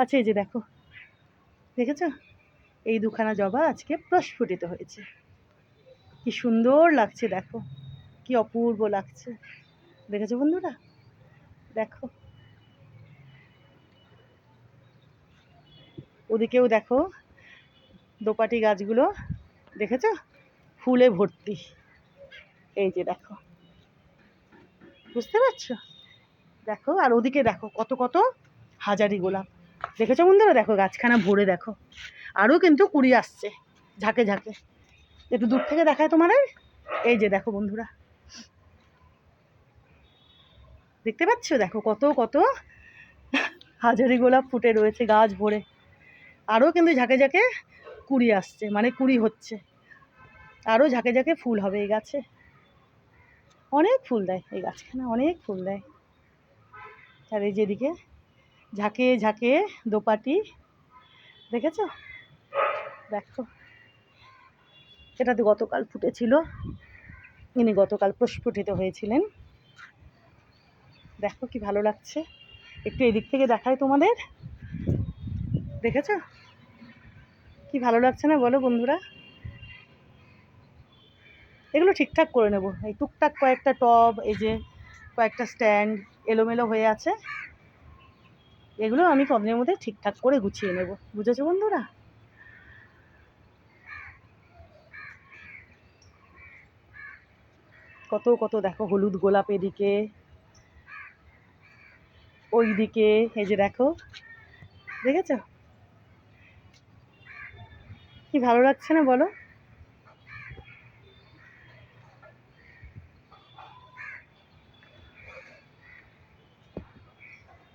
আচ্ছা এই যে দেখো, দেখেছো এই দুখানা জবা আজকে প্রস্ফুটিত হয়েছে। কি সুন্দর লাগছে দেখো, কি অপূর্ব লাগছে। দেখেছো বন্ধুরা? দেখো ওদিকেও দেখো দোপাটি গাছগুলো, দেখেছো ফুলে ভর্তি। এই যে দেখো, বুঝতে পারছো? দেখো আর ওদিকে দেখো কত কত হাজারি গোলাপ। দেখেছো বন্ধুরা? দেখো গাছখানা ভরে দেখো, আরও কিন্তু কুড়ি আসছে ঝাঁকে ঝাঁকে। একটু দূর থেকে দেখায় তোমার। এই যে দেখো বন্ধুরা, দেখতে পাচ্ছ? দেখো কত কত হাজারি গোলাপ ফুটে রয়েছে গাছ ভরে, আরও কিন্তু ঝাঁকে ঝাঁকে কুড়ি আসছে, মানে কুড়ি হচ্ছে, আরও ঝাঁকে ঝাঁকে ফুল হবে এই গাছে। অনেক ফুল দেয় এই গাছখানা, অনেক ফুল দেয়। আর এই যেদিকে ঝাঁকে ঝাঁকে দোপাটি, দেখেছো? দেখো এটা তো গতকাল ফুটেছিল, ইনি গতকাল প্রস্ফুটিত হয়েছিলেন। দেখো কি ভালো লাগছে। একটু এদিক থেকে দেখাই তোমাদের, দেখেছো কি ভালো লাগছে না বলো বন্ধুরা? এগুলো ঠিকঠাক করে নেব, এই টুকটাক কয়েকটা টব, এই যে কয়েকটা স্ট্যান্ড এলোমেলো হয়ে আছে, এগুলো আমি কদিনের মধ্যে ঠিকঠাক করে গুছিয়ে নেব, বুঝেছো বন্ধুরা? কত কত দেখো হলুদ গোলাপ এদিকে, ওই দিকে, এই যে দেখো, দেখেছো কি ভালো লাগছে না বলো?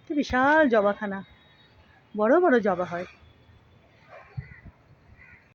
কি বিশাল জবাখানা, বড় বড় জবা হয়।